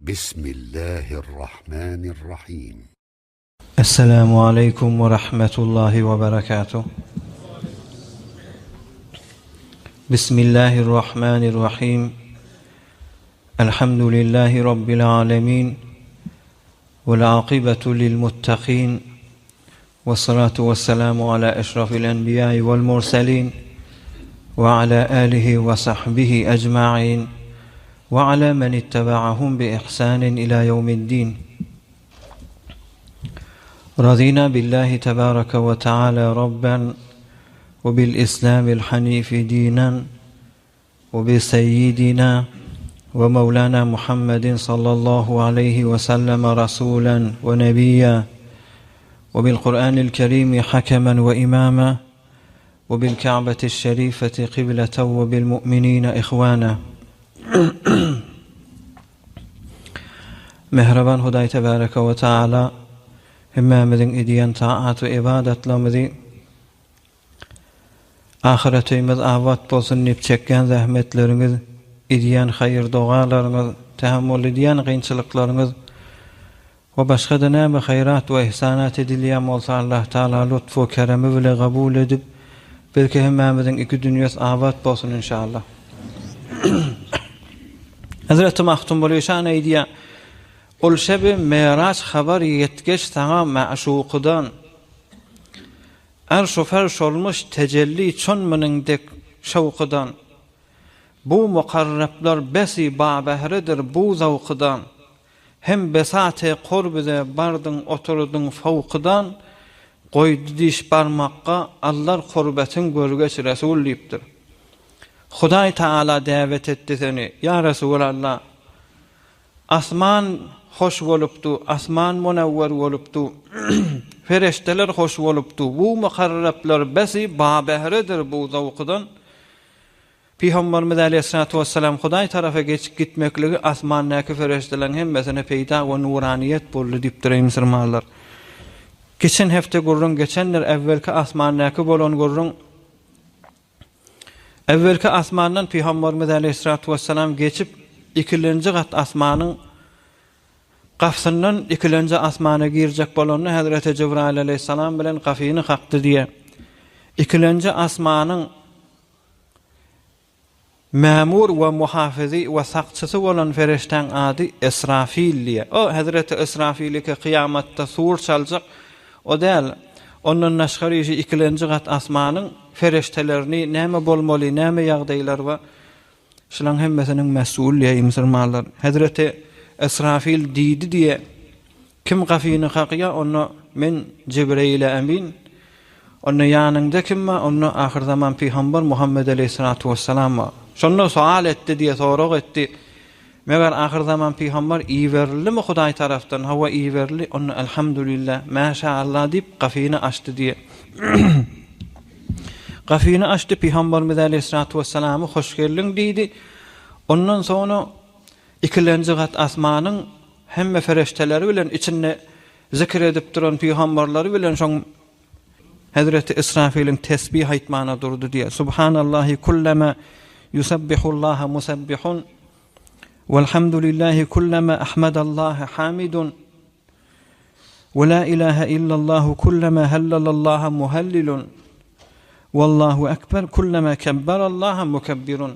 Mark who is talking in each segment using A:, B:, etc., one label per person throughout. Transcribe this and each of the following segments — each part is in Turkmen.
A: بسم الله الرحمن الرحيم.
B: السلام عليكم ورحمة الله وبركاته. بسم الله الرحمن الرحيم. الحمد لله رب العالمين والعاقبة للمتقين، والصلاة والسلام على أشرف الأنبياء والمرسلين وعلى آله وصحبه أجمعين وعلى من اتبعهم بإحسان إلى يوم الدين. رضينا بالله تبارك وتعالى ربا، وبالإسلام الحنيف دينا، وبسيدنا ومولانا محمد صلى الله عليه وسلم رسولا ونبيا، وبالقرآن الكريم حكما وإماما، وبالكعبة الشريفة قبلة، وبالمؤمنين إخوانا. Mehraban Huday Tebareke ve Teala hemmemizin ediyen taat ve ibadetlerimizi ahiretimiz avat bolsun dip çekken zahmetleriniz, ediyen hayır dualarınız, tahammül ediyen kıyınçılıklarınız ve başka da näme hayrat ve ihsanat edilýän bolsa Allah Taala lütfu keremi bilen kabul edip belki hemmemizin iki dünyas avat bolsun inşallah. Hazreti Mahtum Boluşan eydiýär: "Ol şebi Meraç habar yetgeç sana maşuqdan. Arş ferş olmuş tecelli çon menindek şawqdan. Bu mukarrablar besi babehredir bu zavqdan. Hem besate qurbide bardın oturdun fawqdan. Goýdy diş barmakka Allah qurbetin görgeç Resul diýipdir. Hudaý Taala davet etdi seni, ya Resulallah. Asman hoş bolupdu, asman munawwer bolupdu. Ferişteler hoş bolupdu. Bu mukarrablar besi babehredir bu zawqdan. Peygamberimiz Aleyhissalatu vesselam Hudaý tarafa geçip gitmekligi asmandaki feriştelerin hemmesine peýda we nuraniyet boldy diýipdir musulmanlar. Geçen hafta gurrun, geçenler evvelki asmandaki bolan gurrun. Evvelki asmandan Peygamberimiz Aleyhissalatu vesselam geçip ikilenci kat asmanın gafsından ikilenci asmana girecek bolany Hazreti Cebrail Aleyhissalam bilen gafyny hakdy diye. İkilenci asmanın memur ve muhafizi ve sakçısı bolan ferişten adı Esrafil diye. O Hazreti Esrafil'i ki kıyamatta sur çalacak. O değil. Onun naşgarıcı ikilenci kat asmanın feriştelerini näme bolmaly, näme ýagdaýlar we şulan hemmesiniň mesulliýeti musulmanlar. Hazreti Esrafil diýdi diye kim gafyny hakya onu men Cebrail amin. Onu ýanynda kimma? Onu ahir zaman Peygamber Muhammed Aleyhissalatu vesselam. Şonu sual etdi diye sorak etdi. Meger ahir zaman Peygamber iýerildi mi Hudaý tarapdan? Hawa iýerildi. Onu elhamdülillah, maşallah diýip gafyny açdy diye. Gafyny açdy, Peygamberimiz Aleyhissalatu vesselam'a hoş geldin diýdi. Ondan sonra ikilenci kat asmanyň hemme ferişteleri bilen içinde zikir edip duran peygamberleri bilen şoň Hazreti İsrafil'in tesbih aýtmana durdu diye. Subhanallahi kullama yusabbihullaha musabbihun velhamdülillahi kullama ahmadallaha hamidun ve la ilahe illallah kullama hallalallaha muhallilun vallahu ekber kullama kebberallaha mukebbirun.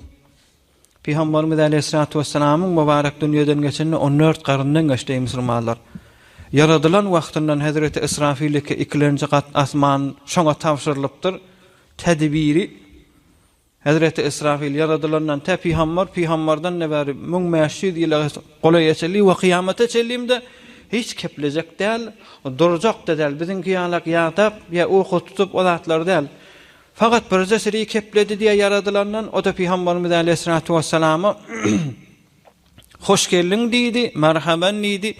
B: Peygamberimiz Aleyhissalatu vesselam'ın mübarek dünýeden geçenini 14 garyndan geçdi musulmanlar. Yaradylan wagtyndan Hazreti İsrafil'e ikilenci kat asman şoňa tawşyrylypdyr. Tedbiri Hazreti İsrafil yaradylandan te peygamberden nebäri 1500 ýyl gola geçeli we kıyamata çellimde hiç keplejek däl, durjak däl. Biziňki ýalak ýatap ýa oku tutup olatlar däl. Fakat birze seri kepledi diye yaradılandan o da Peygamberimiz Aleyhissalatu vesselam'a hoş geldin diýdi, merhaban diýdi.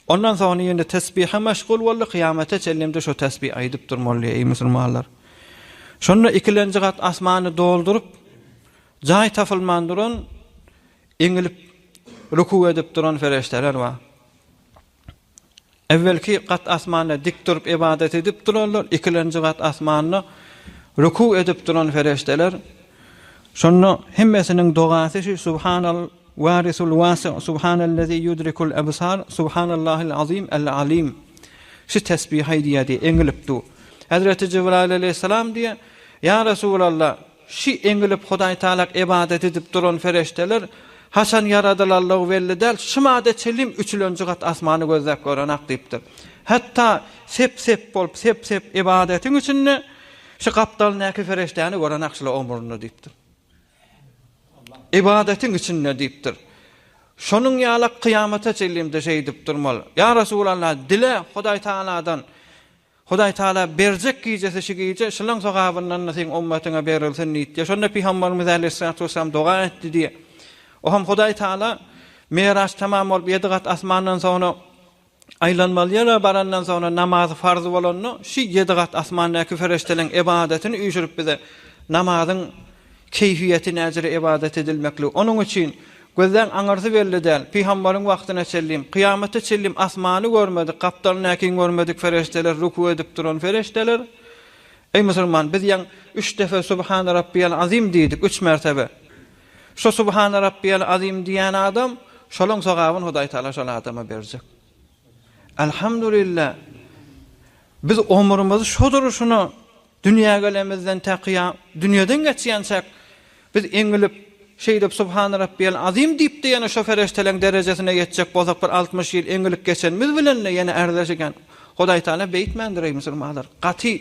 B: Ondan sonra ýene tesbihe meşgul boldy, kıyamete çellimde şu tesbih aýdyp durmaly ey musulmanlar. Şonu ikilenci kat asmany doldurup jaý tapylmandyran eňilip ruku edip duran ferişteler var. Evvelki kat asmana dik durup ibadet edip durarlar, ikilenci kat asmanyny ruku edip duran ferişteler. Şonu hemmesiniň duasy şu subhanallah varisul wasi' subhanellezi yudrikul absar subhanallahil azim el alim. Şu tesbihi diye engilipdi. Hazreti Cebrail aleyhisselam diye ya Resulallah şu engilip Hudaý Taala ibadet edip duran ferişteler hasan yaradılallahu velli del şımada çelim üçüncü kat asmanı gözlep görenak diýipdir. Hatta sep bolup sep ibadetin üçünne şu kaptal näki ferişteni görenak şula omurunu diýipdir. İbadetin üçünne diýipdir. Şonun ýalak kıyamata çelimde şey edip durmaly. Ya Resulallah dile Hudaý Taala'dan Hudaý Taala berjek gijesi şu gije şulan sogabyndan sen ummatyna berilsin diýip. Şonda Peygamberimiz aleyhissalatu vesselam dua etdi diýe. O hem Hudaý Taala Miraç tamam bolup 7 kat asmandan sonra aylanmaly ýa barandan sonra namaz farz bolanyny şu 7 kat asmandaky feriştelerin ibadetini üýşürip bize namazyň keyfiýetini näzire ibadet edilmekli. Onun üçin gözden aňarsy belli däl. Peýgamberiň wagtyna çellim, kıyamata çellim asmany görmedik, kaptalyny näkin görmedik ferişteler, ruku edip duran ferişteler. Ey musulman, biz ýa 3 defa Subhan Rabbiyal Azim diýdik, 3 mertebe. Şu Subhan Rabbiyal Azim diýen adam şolaň sogabyny Hudaý Taala şol adama berjek. Elhamdülillah. Biz omurumuzy şu duruşunu dünya gelemizden taqiya, dünýeden geçýänçek biz eňilip şeýdip Subhan Rabbiyal Azim diýip de ýene şo ferişteleň derejesine geçjek bolsak bir 60 ýyl eňilip geçenmiz bilen ýene erleşigen Hudaý Taala beýtmendir ey musulmanlar. Gaty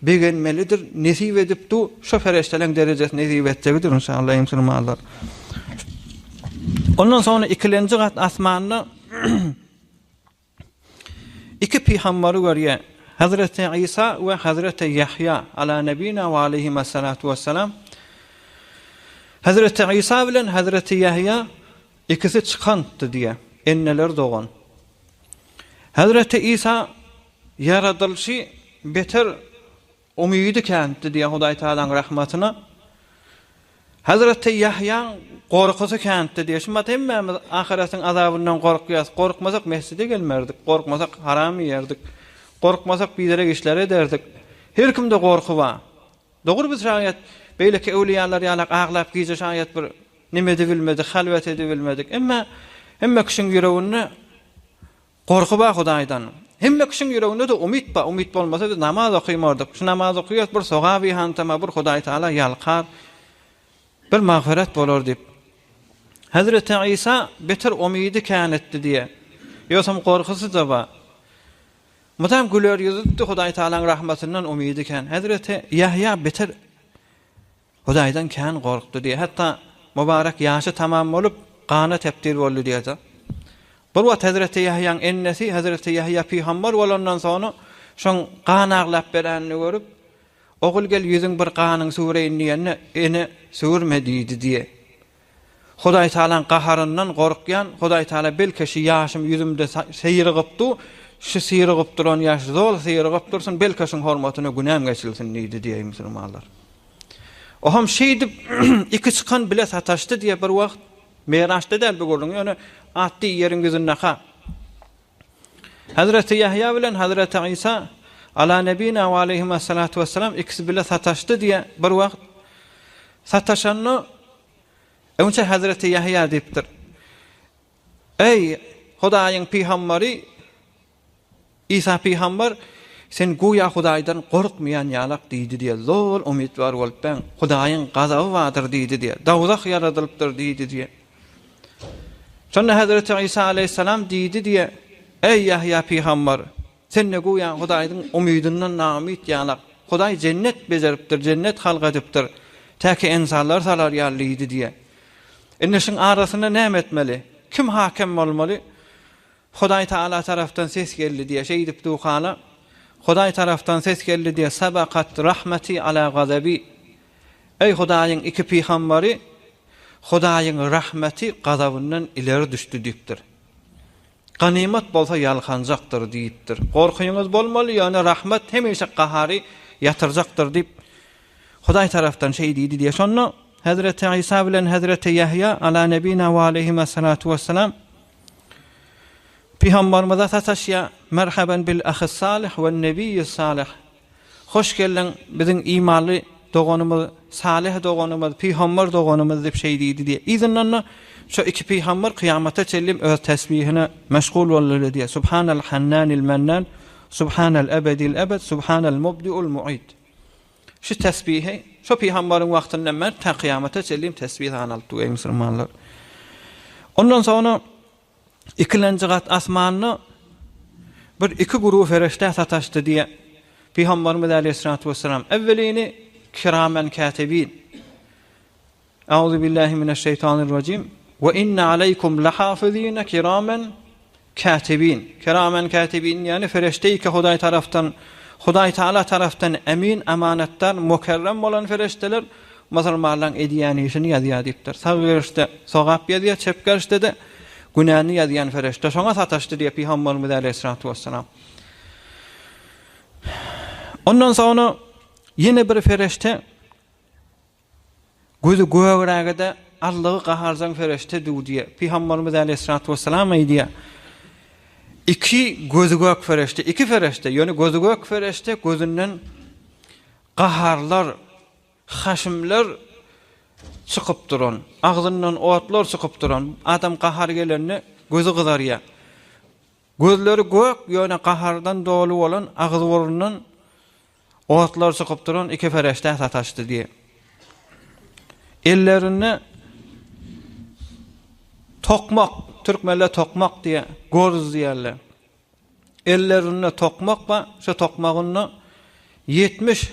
B: begenmelidir, nesip edip du şo ferişteleň derejesine nesip etjekdir inşallah ey musulmanlar. Ondan sonra ikilenji gat asmanyny iki peýgamberi görýär. Hazreti İsa ve Hazreti Yahya ala nebina ve aleyhissalatu vesselam. Hazreti İsa bilen Hazreti Yahya ikisi çıkandı diye enneler doğan. Hazreti İsa yaradılışı beter umydy kenti diye Hudaý Taalaň rahmatyna. Hazreti Yahya gorkusy kenti diye. Şumat hemmemiz ahiretin azabından gorkýas. Gorkmasak mescide gelmerdik, gorkmasak haram ýerdik. Korkmasak bizlere işler ederdik. Her kimde korku var. Doğru biz şayet beyleki evliyalar ýalak aglap gize şayet bir nimede bilmedik, halvet edebilmedik. Emma kişinin yüreğinde korku var Hudaýdan. Hemme kişinin yüreğinde de umit var. Umit bolmasa biz namaz okuymardyk. Şu namaz okuyat bir sogaby hantama bir Hudaý Taala ýalkar. Bir mağfiret bolar diýip. Hazreti İsa beter umidi känetdi diye. Ýosam korkusy da bar. Mutam güler yüzüdü Hudaý Taalaň rahmatyndan umydy eken. Hazreti Yahya beter Hudaýdan kän gorkdy diye. Hatta mübarek ýaşy tamam bolup gana tepdir boldy diýe. Bir wagt Hazreti Yahya'ň ennesi Hazreti Yahya peýgamber bolandan soňra şoň gana aglap berenini görüp ogul gel ýüzüň bir ganyň sureýini ýene ene sürmedi diye. Hudaý Taalaň gaharyndan gorkýan Hudaý Taala belki şu ýaşym ýüzümde seyir gypdy. Şu seyir gyp duran ýaş zol seyir gyp dursun belki şoň hormatyna günäm geçilsin diýdi diýe musulmanlar. O hem şeýdip iki çykan bile sataşdy diye bir wagt Miraçda däl bir gördüň. Ýöne atdy ýeriň gözüne ha. Hazreti Yahya bilen Hazreti İsa ala nebina we aleyhissalatu vesselam ikisi bile sataşdy diye bir wagt sataşanny önce Hazreti Yahya diýipdir. Ey Hudaýyň peýgamberi İsa peýgamber sen goýa Hudaýdan gorkmaýan ýalak diýdi diye zor umidwar bolup ben Hudaýyň gazaby bardyr diýdi diye. Dawzak yaradylypdyr diýdi diye. Sonra Hazreti İsa aleyhisselam diýdi diye ey Yahya peýgamber sen ne goýa Hudaýyň umydyndan namyt ýalak. Hudaý cennet bezeripdir, cennet halk edipdir. Täki insanlar salar ýalydy diye. Enneşiň arasyna näme etmeli? Kim hakem bolmaly? Hudaý Taala tarafdan ses geldi diye şey edip duqala. Hudaý tarafdan ses geldi diye sabaqat rahmeti ala gazabi. Ey Hudaýyň iki peýgamberi Hudaýyň rahmeti gazabyndan ileri düşdi diýipdir. Ganimet bolsa ýalkanjakdyr diýipdir. Gorkuýuňyz bolmaly ýani rahmet hemişe gahary ýatyrjakdyr diýip Hudaý tarafdan şey diýdi diye. Şonda Hazreti İsa bilen Hazreti Yahya ala nebina we aleyhissalatu vesselam Peygamberimize sataşya merhaban bil ahis salih ve nebiyyi salih. Hoş geldin bizim imanly doganymyz, salih doganymyz, peygamber doganymyz dep şey diýdi diye. Izinden Şu iki peygamber kıyamata çellim öz tesbihine meşgul bolýarlar diye. Subhanal Hannanil Mannan, Subhanal Ebedil Ebed, Subhanal Mubdiul Mu'id. Şu tesbihi şu peygamberin wagtyndan men ta kıyamata çellim tesbih analdy ey musulmanlar. Ondan sonra ikilenci gat asmanyny bir iki guruh ferişte sataşdy diye Peygamberimiz Aleyhissalatu vesselam evvelini kiramen katibin. Euzu billahi mineşşeytanirracim. Ve inne aleykum lahafizin kiramen katibin. Kiramen katibin yani ferişte ki Hudaý taraftan Hudaý Taala taraftan emin amanatlar mukerrem bolan ferişteler musulmanlaryň edýän işini ýazýar. Sag berişde sogap ýazýar, çep berişde de günäni ýazýan ferişte şoňa sataşdy diye Peygamberimiz Aleyhissalatu vesselam. Ondan sonra yine bir ferişte gözü göwrägede Allah'ı qaharjan ferişte diýdi. Peygamberimiz Aleyhissalatu vesselam aýdy. İki gözü gök ferişte, iki ferişte, yani gözü gök ferişte gözünden qaharlar, haşimler çıkıp duran, ağzından otlar çıkıp duran, adam qahar gelenini gözü qızarýar. Gözleri gök, yani qahardan dolu olan ağzı otlar çıkıp duran iki ferişte sataşdy diye. Ellerini tokmak, Türkmenler tokmak diye goruz diýerler. Ellerini tokmak ba, şu tokmagyny 70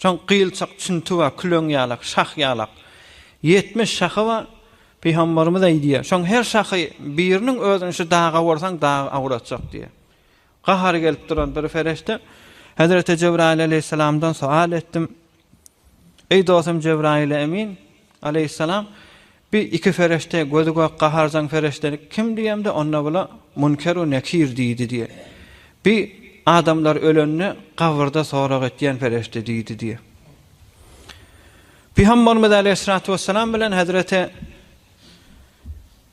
B: şoň qyylçak çynty we külöň ýalak, şah ýalak. 70 şahy we Peygamberimiz aýdýar. Şoň her şahy biriniň özüni şu dağa worsaň dağa awratjak diye. Qahar gelip duran bir ferişte Hazreti Cebrail aleyhisselamdan sual ettim. Ey dostum Cebrail emin aleyhisselam, bir iki ferişte gözü gök qaharjan ferişte kim diýemde onna bula Münker we Nekir diýdi diye. Bir adamlar ölenini kavrda sorak etýän ferişte diýdi diye. Peygamberimiz Aleyhissalatu vesselam bilen Hazreti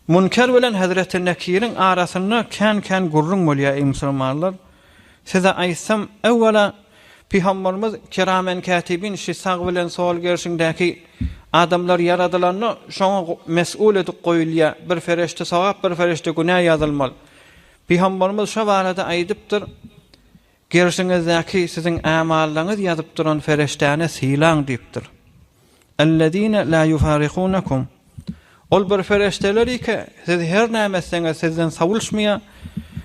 B: Münker bilen Hazreti Nekir'in arasynda kän gurrun bolýar ey musulmanlar. Size aýsam evvela Peygamberimiz kiramen katibin şu sag bilen sol gerşiňdäki adamlar yaradylanyny şoňa mesul edip goýulýar. Bir ferişte sawap, bir ferişte günah ýazylmaly. Peygamberimiz şu barada aýdypdyr. Gerşiňizdäki siziň amallaryňyz ýazyp duran feriştäne silaň diýipdir. Ellezine la yufariqunakum. Ol bir ferişteler ki siz her nämeseňiz sizden sawulşmaýar,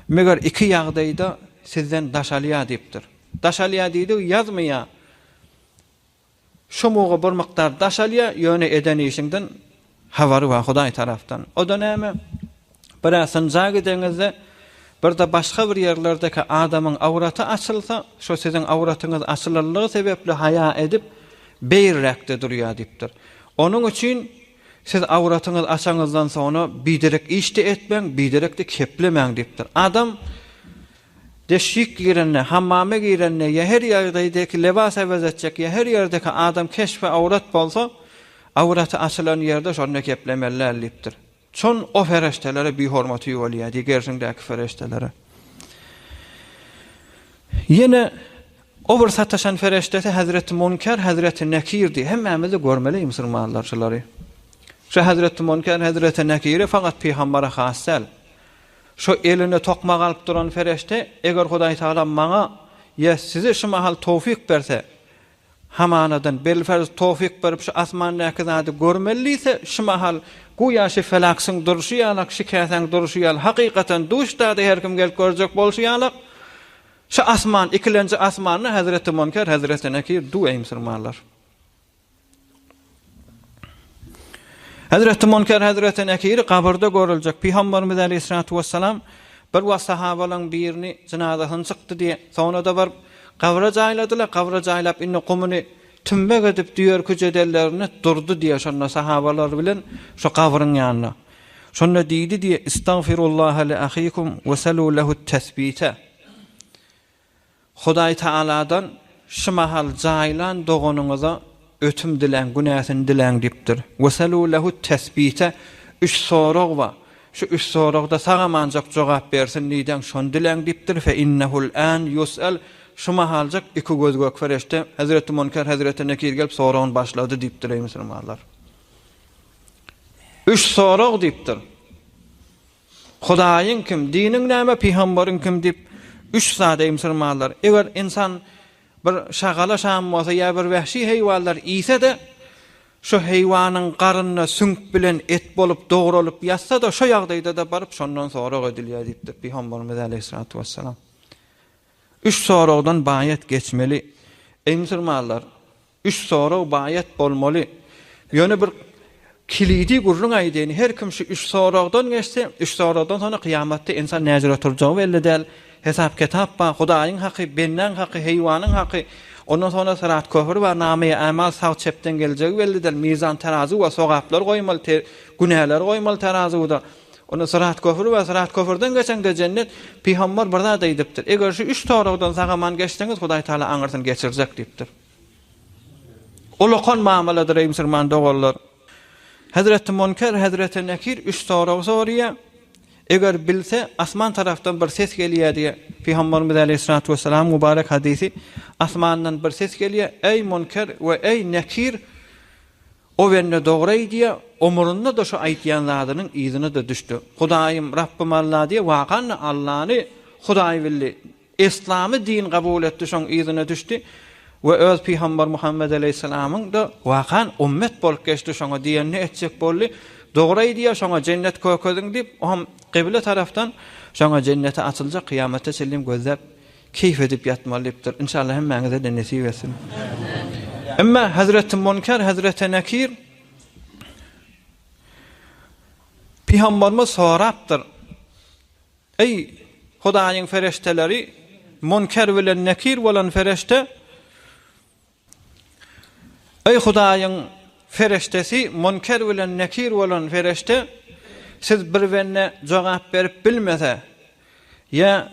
B: meger iki ýagdaýda sizden daşalýar diýipdir. Daşalýar diýdi, ýazmaýar. Şomoga bir miktar daşalýar, ýöne eden işiňden habary we Hudaý tarapdan. O da näme? Bir asynja gideňizde bir de başga bir ýerlerdeki adamyň awraty açylsa, şo siziň awratyňyz açylanlygy sebepli haya edip beýrekde durýar diýipdir. Onuň üçin siz awratyňyz açaňyzdan soňra biderek işde etmeň, biderek de keplemeň diýipdir. Adam deşik girenne, hammame girenne, ya her yerdeki lebas evezetcek, ya her yerdeki adam keşfe avrat bolsa, avratı açılan yerde şonu keplemeler liptir. Çon o feriştelere bir hormatı bolýar, digersiňdäki feriştelere. Yine o bir sataşan feriştesi Hazreti Münker, Hazreti Nekir'di. Hemmemizi görmeli musulmanlar şolary. Şu Hazreti Münker, Hazreti Nekir'i fakat peygambere hassal. Şu elini tokmak alıp duran ferişte, eger Hudaý Taala maňa ya size şu mahal tawfik berse, hamanadan belferz tawfik berip şu asmandaky zady görmeliyse, şu mahal goýa şu felaksyň duruşy ýalak, şikaýatyň duruşy ýal hakykatan duşda her kim gelip görjek bolşy ýalak. Şu asman, ikilenci asmanyny Hazreti Münker, Hazreti Nekir duýa musulmanlar. Hazreti Münker, Hazreti Nekir kabrda görüljek. Peygamberimiz Aleyhissalatu vesselam bir wa sahabalaryň birini cenazasyny çykdy diye. Soňra da bir kabra jaýladylar. Kabra jaýlap inni gumuny tümbek edip diýer köjedellerini durdu diye şonda sahabalar bilen şu kabryň ýanyna. Şonda diýdi diye Estağfirullah li ahikum ve salu lehu tesbita. Hudaý Taala'dan şu mahal jaýlan dogonuňyza ötüm dilen, günäsini dilen dipdir. Vesalu lehu tesbite, üç sorag wa. Şu üç soragda sagamanjak jogap bersin diýden şon dilen dipdir. Fe innehul an yus'al. Şu mahaljak iki göz gök ferişte Hazreti Münker, Hazreti Nekir gelip soragyny başlady dipdir ey musulmanlar. Üç soraq diýipdir. Hudaýyň kim, diniň näme, peýgamberin kim diýip üç zat musulmanlar. Eger insan bir şagala şam bolsa ýa bir wahşy heýwanlar ýse de şu heýwanyň garyna süňk bilen et bolup doguralyp ýatsa da şu ýagdaýda da baryp şondan soraq edilýär diýipdir Peýgamberimiz aleyhissalatu vesselam. Üç soragdan baýat geçmeli. Ey musulmanlar, üç sorag baýat bolmaly. Ýöne bir kilidi gurrun aýdyny her kim şu üç soragdan geçse, üç soragdan sonra kıyamatda insan näzir oturjagy belli däl. Hesap kitap ba, Hudaýyň haky, benden haky, heýwanyň haky. Ondan sonra sırat köfür we namy amal sağ çepden geljegi belli däl. Mizan terazy we sogaplar goýmaly, günäler goýmaly terazyda. Onu sırat köfür we sırat köfürden geçende cennet Peýgamber birde diýipdir. Eger şu üç soragdan sagaman geçdiňiz, Hudaý Taala aňyrdan geçirjek diýipdir. Olokon muamaladyr ey musulman dogallar. Hazreti Münker, Hazreti Nekir üç sorag soruyor. Eger bilse asman taraftan bir ses gelýär diye Peýgamberimiz aleyhissalatu vesselam mübarek hadisi asmandan bir ses gelýär. Ey Münker we ey Nekir o wenne dogry diye umurunda da şu aýtýanlarynyň ýzyny da düşdi. Hudaýym Rabbim Allah diye waqan Allahny Hudaý bildi. İslamy din kabul etdi, şoň ýzyny düşdi. Ve öz Peýgamber Muhammed aleyhissalamyň da waqan ummet bolup geçdi, şoňa diýenni etjek boldy. Dogry diýär, şoňa cennet kökediň diýip, hem kıble taraftan şoňa cennete açyljak, kıyamata selim gözläp keyif edip ýatmalydyr. İnşallah hemmeňize de nesip etsin. Emma Hazreti Münker, Hazreti Nekir Peýgamberimiz sorapdyr. Ey Hudaýyň fereşteleri, Münker bilen Nekir bolan fereşte, ey Hudaýyň fereştesi, Münker bilen Nekir bolan fereşte, siz bir-birine jogap berip bilmese, ya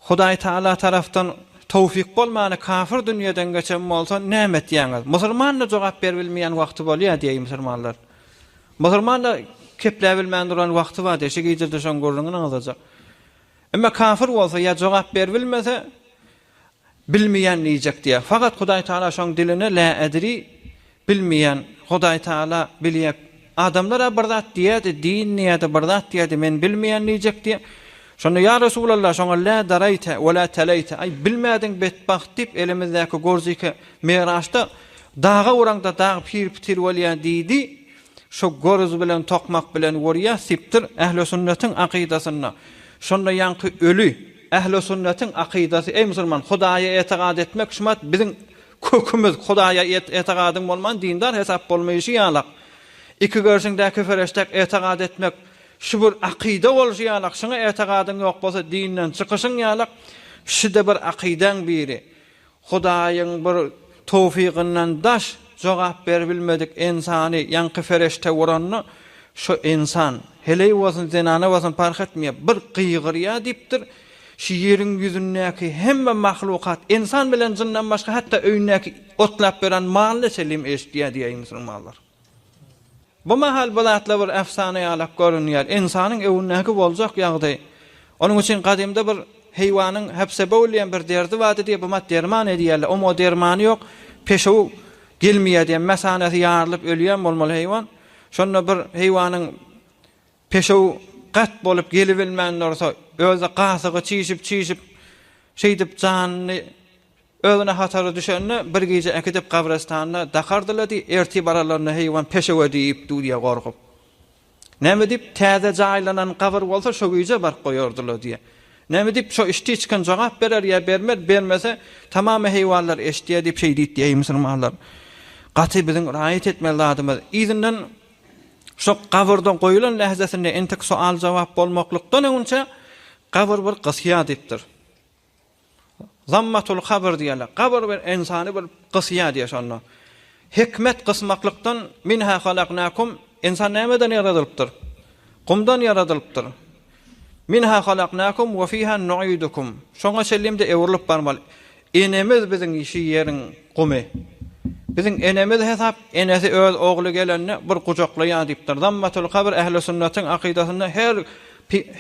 B: Hudaý Taala tarafdan tawfik bolmany kafir dünýeden geçen bolsa näme etýäňiz? Musulmanla jogap berilmeýän wagty bolýar diýip musulmanlar. Musulmanla kepläp bilmän duran wagty bar diýip şeýle şoň gorlugyny alacak. Emma kafir bolsa ya jogap berilmese bilmeýän diýjek diýär. Fakat Hudaý Taala şoň diline la edri bilmeýän Hudaý Taala bilýär. Adamlara bir zat diýdi, din niýeti bir zat diýdi, men bilmeýän diýjek diýär. Şonda ya Resulullah şoňa la darayta we la talayta, ay bilmädiň betbaxt diýip elimizdäki gorzyky Miraçda dağa uranda dağ pir bolýan diýdi. Şo goruz bilen tokmak bilen worýar siptir ähli sünnetin aqidasyna. Şonda ýanky ölü ähli sünnetin aqidasy, ey musulman, Hudaýa etiqad etmek şumat biziň kökümüz. Hudaýa etiqadyň bolman dindar hesap bolmaýyşy ýalak. İki görüşündäki fereştek etiqad etmek şu bir aqida bolýar ýalak. Şoňa etiqadyň ýok bolsa dinden çykyşyň ýalak. Şu da bir aqidaň biri. Hudaýyň bir tawfiginden daş jogap berbilmedik insany ýanky fereşte woranny şu insan hele bolsun zenana bolsun fark etmeýär, bir qyýgyrýa diýipdir. Şu ýeriň ýüzündäki hemme mahlukat insan bilen jyndan başga hatda öýündäki otlap beren maly selim eşdiýär diýär musulmanlar. Bu mahal bulatla bir efsane ýalak görünýär. İnsanyň öwündäki boljak ýagdaý. Onuň üçin gadymda bir heýwanyň hepse bolýan bir derdi wady diýip bu mat derman edýärler. O dermany ýok, peşew gelmeýär diýen mesanesi ýarlyp ölýän bolmaly heýwan. Şonda bir heýwanyň peşew gat bolup gelibilmän bolsa, özi gasygy çiýişip şeýdip janyny özüne hatary düşenni bir gece ekidip kabristanyna dakardylar diýip erti baralaryna heýwan peşewe diýip duýýa gorkup. Näme diýip täze jaýlanan kabr bolsa şo güýje bar goýardylar diýe. Näme diýip şo işti çykan jogap berer ýa bermese tamamy heýwanlar eşdiýär diýip şey diýip diýip musulmanlar. Gaty biziň raýat etmeli adamlar. Izinden şo kabrdan goýulan lähzesinde entek sual jogap bolmaklykdan öňçe kabr bir gysýa diýipdir. Zammatul kabr diýerler. Kabr bir insany bir gysýa diýär şonda. Hikmet gysmaklykdan minha halaqnakum, insan nämeden ýaradylypdyr? Gumdan ýaradylypdyr. Minha halaqnakum we fiha nu'idukum. Şoňa selimde ewrilip barmaly. Enemiz biziň işi ýeriň gumy. Biziň enemiz hesap, enesi öz ogly gelenni bir kucaklaýar diýipdir. Zammatul kabr ähli sünnetin aqidasynda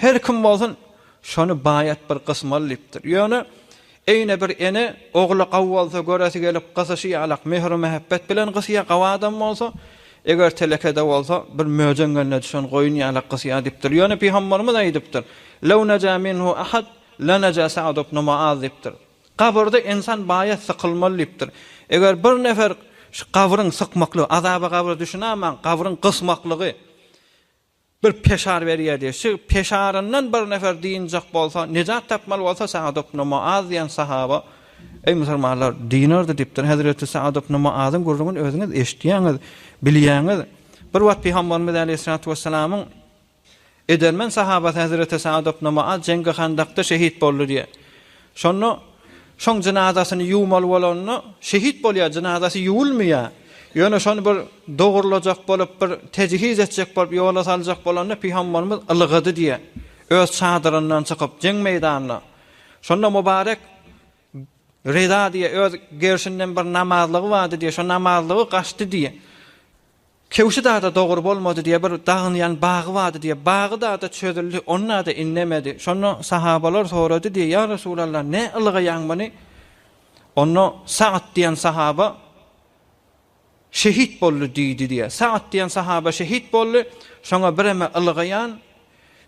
B: her kim bolsun şonu baýat bir gysmaly diýipdir. Ýöne eýne bir ene ogly gawwalsa göresi gelip gysyşy ýalak mehr mehabbet bilen gysýa gawa adam bolsa Eger telekede bolsa bir möjengenne düşen goýun ýalakysy adipdir. Ýöne Peygamberimiz aýdypdyr. Law naja minhu ahad la naja Sa'd ibn Mu'az dipdir. Kabrda insan baýat sykylmaly dipdir. Eger bir nefer şu kabryň sykmakly, azaba kabry düşünämen, kabryň gysmaklygy bir peşar berýär. Şu peşaryndan bir nefer diýinjek bolsa, nejat tapmaly bolsa Sa'd ibn Mu'az diýen sahaba, ey musulmanlar, dinardy dipdir. Hazreti Sa'd ibn Mu'azyň gurrundan özüňiz eşitýäňiz, bilýäňiz. Bir wagt Peygamberimiz aleyhissalatu vesselamyň edermen sahabat Hazreti Sa'd ibn Mu'az jenge Handakda şehit boldy diýe. Şoň cenazasyny ýuwmaly bolanyny şehit bolýar, cenazasy ýuwulmaýar. Ýöne şonu bir dogurlajak bolup, bir tejhiz etjek bolup, ýola saljak bolanyny Peygamberimiz ylgady diýe. Öz çadyryndan çykyp jeng meýdanyna. Şonda mübarek reda diye öz gerşinden bir namazlığı vardı diye, şu namazlığı kaçtı diye. Kevşi da doğru bolmadı diye bir dağınlayan bağı vardı diye. Bağı da çözüldü, onlar da inlemedi. Şunu sahabalar soradı diye, ya Resulallah ne ılgayan bani? Onu Sa'd diyen sahaba şehit bollu deydi diye. Sa'd diyen sahaba şehit bollu. Şuna bireme ılgayan,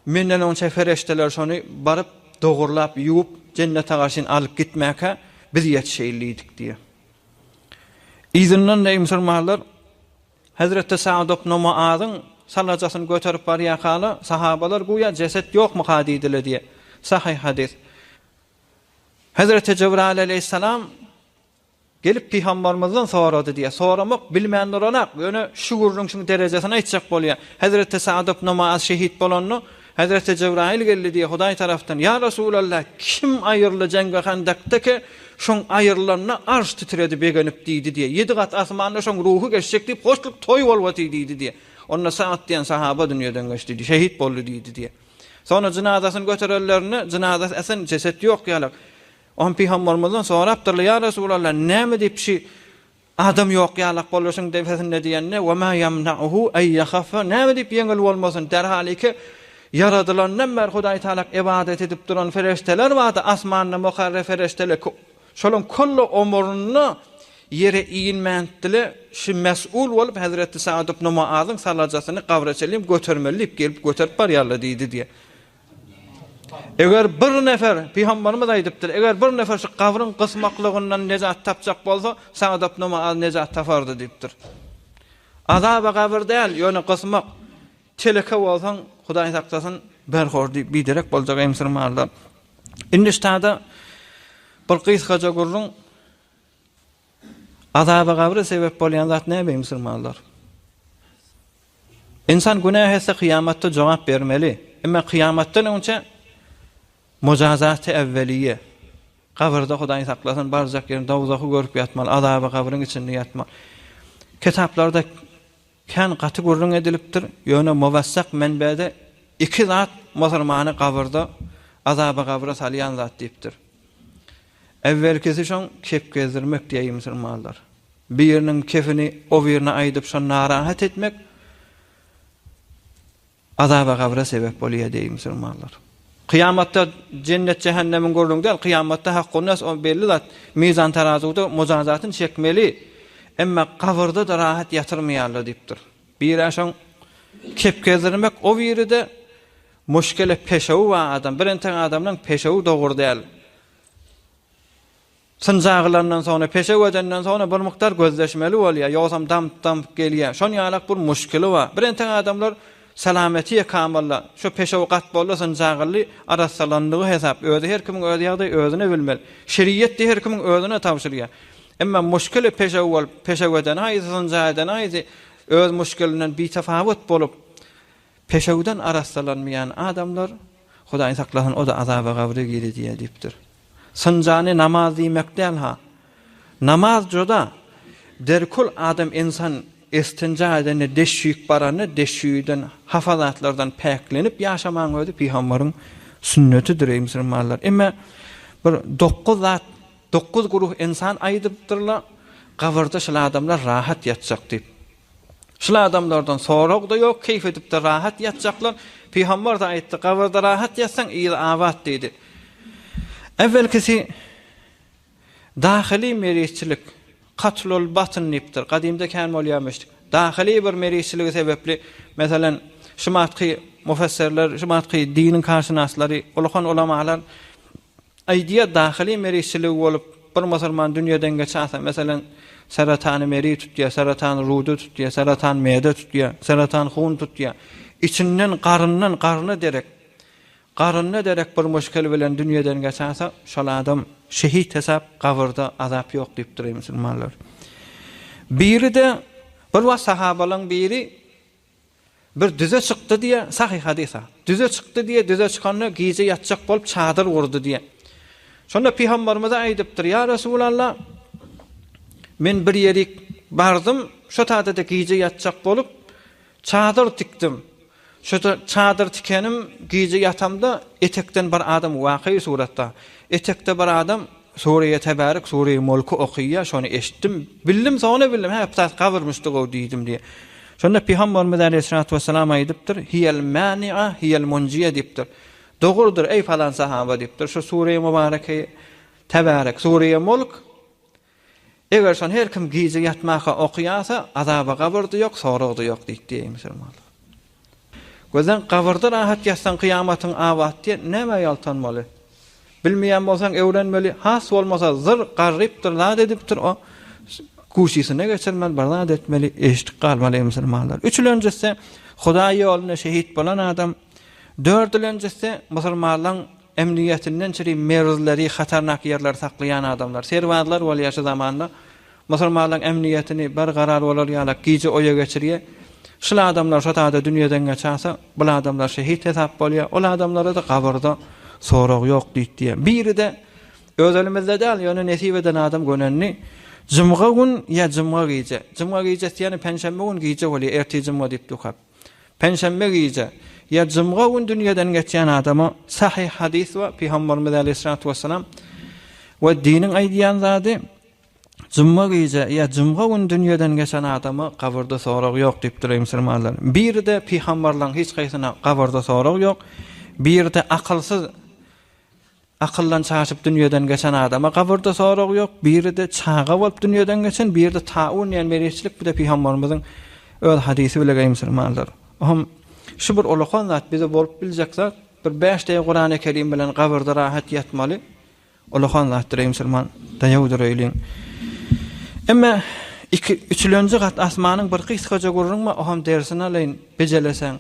B: menden onça fereşteler şunu barıp doğurlap, yuup, cennete karşın alıp gitmeke biz yetişeyliydik diye. İzinden de musulmanlar Hazreti Sa'd ibn Mu'azyň salajasyny göterip barýar haly sahabalar goýa ceset ýokmy hadidile diye. Sahih hadis. Hazreti Cebrail aleyhissalam gelip Peygamberimizden sorady diye. Soramak bilmeýänler onak, ýöne şu gurrun şu derejesine aýtjak bolýar. Hazreti Sa'd ibn Mu'az şehit bolanyny Hazreti Cebrail geldi diye Hudaý taraftan, ya Resulallah kim aýyrly jenge Handakdaki şoň aýyrlanyna arş titredi begenip diýdi diye. 7 gat asmanda şoň ruhu geçecek diýip hoşluk toý bolwaty diýdi diye. Onda Sa'd diýen sahaba dünýeden geçdi diye, şehit boldy diýdi diye. Sonra cenazasyny göterenlerini, cenazasy esen ceset ýok ýalak. On Peygamberimizden sorapdyrlar, ya Resulallah näme diýip şi adam ýok ýalak bolýarsyn defesinde diýenne, "Wa ma yamna'uhu ay yakhaffa", näme diýip ýeňil bolmasyn derhaliki yaradylandan mer Hudaý Taala ibadet edip duran ferişteler vardı, asmanda mukarref ferişteler. Şolun kollu omurunu yere iýinmäntile şu mes'ul bolup Hazreti Sa'd ibn Mu'azyň salajasyny gawraçalyp götermelip gelip göterip barýarlar diýdi diye. Eger bir nefer Peygamberimiz aýdypdyr, eger bir nefer şu gawryň gysmaklygyndan nejat tapjak bolsa, Sa'd ibn Mu'az nejat tapardy diýipdir. Azaba gawr däl, ýöne gysmak teleke bolsaň Hudaý saklasyn berhordy biderek boljak emsirmanlar. Indi ştada bir gysgaja gurrun azaba gawry sebep bolýan zat näme emsirmanlar? İnsan günah etse kıyamatda cevap vermeli. Ama kıyamatdan önce mujazat-ı evveliye. Kabrda Hudaý saklasyn barjak ýerinde dowzaky görüp ýatmaly, azaba kabryň içinde ýatmaly. Kitaplarda kan gaty gurrun edilipdir. Ýöne muwassak menbede 2 zat musulmany kabrda azaba kabra salýan zat diýipdir. Evvelkisi şoň kep gezdirmek diýýär musulmanlar. Biriniň kefini o birine aýdyp şo narahat etmek azaba kabra sebep bolýar diýýär musulmanlar. Kıyamatda cennet cehennemin gurrun däl, kıyamatda hakkun nas o belli zat mizan tarazuda mujazatyn çekmeli. Emma kabrda da rahat yatırmaýarlar diýipdir. Bir aşan kep gezdirmek o biride müşkele peşew we adam, birinten adamdan peşew dogry däl. Sınjaglarından sonra peşew edenden sonra bir miktar gözleşmeli bolýar, ýogsam dam gelýär. Şoň ýalak bir müşkili bar. Birinten adamlar salametiye kamalla, şu peşew gat bolsa sınjagly arasalandygy hesap, özi her kimiň özi ýagdaý özüne bilmeli. Şeriýet de her kimiň özüne tawşyrýar. Emma müşkili peşew bol, peşew eden aýdy sınjadan aýdy öz müşkilinden bir tafawut bolup peşewden arasalanmayan adamlar Hudaý saklasyn o da azaba gabry girýär diýipdir. Sınjany namaz diýmekden ha. Namaz joda derkul adam insan istinja edeni deşýük barany deşýüden hafazatlardan päklenip ýaşamaň özi Peýgamberiň sünnetidir ey musulmanlar. Emma bir 9 guruh insan aýdypdyrlar, gabrda şol adamlar rahat ýatjak diýip. Şol adamlardan sorag da ýok, keyf edip de rahat ýatjaklar. Peýgamber de aýtdy, gabrda rahat ýatsaň iyi awat diýdi. Evvelkisi dahili merisçilik, katlul batın niptir. Kadimde kän bolýarmyşdyk. Dahili bir meriçligi sebepli meselem şumatki mufassirler, şumatki dinin karşınaslary, ulaqan ulamalar aydiya dahili meriçligi bolup bir musulman dünýeden geçäse, meselem saratany meri tutýar, saratan rudy tutýar, saratan meýde tutýar, saratan hun tutýar. İçinden garynna derek bir müşkil bilen dünýeden geçäse, şol adam şehit hesap gabyrda azap ýok diýip durýar musulmanlar. Biri de bir wa sahabalyň biri bir düze çykdy diye sahih hadisa. Düze çykdy diye düze çykanyny giýje ýatjak bolup çadyr gurdy diye. Şonda Peygamberimiz aýdypdyr: "Ya Resulallah, men bir ýerik bardym, şo taýda giýje ýatjak bolup çadyr tikdim. Şo çadyr tikenim giýje ýatamda etekden bir adam waqy suratda. Etekde bir adam Suriye Tebarak, Suriye Mulku okuýar, şonu eşitdim. Bildim, sonra bildim. Hepsi kavurmuşdyk o diýdim diye. Şonda Peygamberimiz Aleyhissalatu vesselam aýdypdyr: "Hiyel mani'a, hiyel munjiye" diýipdir. Dogurdur ey falan sahaba diýipdir. Şu Suriye Mübareke Tebarak, Suriye Mulk. Eger şon her kim giýje ýatmaga okuýarsa, azaba gabyrda ýok, soragy ýok diýdi musulmanlar. Gözden gabyrda rahat ýatsan kıyamatyň awatdy näme ýaltanmaly? Bilmeýän bolsaň öwrenmeli, has bolmasa zır garrypdyr, la edipdir o. Kuşisine geçirmeli, barlad etmeli, eşitlik galmaly musulmanlar. Üçüncüsü Hudaý ýoluna şehit bolan adam. Dördüncüsü musulmanlaryň emniyetinden çiri merzleri, hatarnak yerler saklayan adamlar. Serwadlar bol ýaşy zamanında musulmanlaryň emniyetini berqarar bolar ýalak giýje oýa geçirýär. Şol adamlar şo taýda dünýeden geçäse, bu adamlar şehit hesap bolýar. Ol adamlara da gabyrda sorag ýok diýdi. Biri de özelimizde däl, ýöne nesip eden adam gönenni jumga gün ýa jumga giýje. Jumga giýje ýani penşembe gün giýje bolýar, erti jumga diýip dukap. Penşembe giýje ýa jumga gün dünýeden geçýän adama sahih hadis we Peygamberimiz Aleyhissalatu vesselam we diniň aýdýan zady jumga giýje ýa jumga gün dünýeden geçen adama gabyrda sorag ýok diýip durýar musulmanlar. Biri de Peygamberlaryň hiç gaýsyna gabyrda sorag ýok. Bir de akıllan çaşıp dünýeden geçen adama gabyrda sorag ýok. Biri de çağa bolup dünýeden geçen, bir de taun ýani meriçlik, bir de Peygamberimiziň öz hadisi bilen musulmanlar. Şu bir ulaqan zat bize bolup biljek zat, bir 5 daýy Qur'an-ı Kerim bilen gabyrda rahat ýatmaly. Ulaqan zat musulman daýawdyr öýlen. Emma üçüncü gat asmanyň bir kysgaja gurrunma, oham dersini alaýyn bejelesen.